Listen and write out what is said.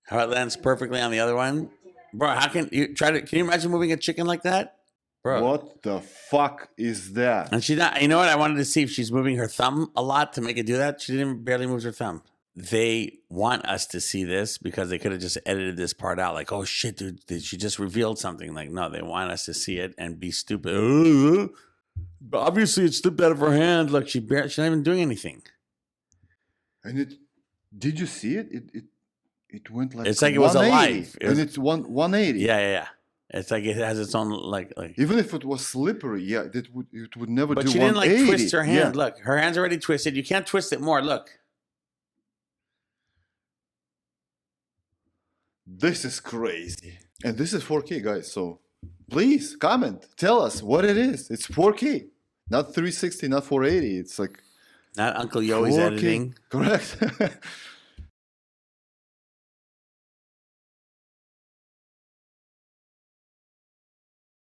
How it lands perfectly on the other one, bro. How can you try to? Can you imagine moving a chicken like that, bro? What the fuck is that? And she's not. You know what? I wanted to see if she's moving her thumb a lot to make it do that. She didn't barely move her thumb. They want us to see this because they could have just edited this part out. Like, oh shit, dude, she just revealed something. Like, no, they want us to see it and be stupid. But obviously, it slipped out of her hand. Like she's not even doing anything. And did you see it? It went like it's like it was alive. And it's 180. Yeah. It's like it has its own like. Even if it was slippery, yeah, it would never do 180. But she didn't like twist her hand. Yeah. Look, her hand's already twisted. You can't twist it more. Look. This is crazy. And this is 4K, guys. So please comment. Tell us what it is. It's 4K. Not 360, not 480. It's like not Uncle Yoey's editing. Correct.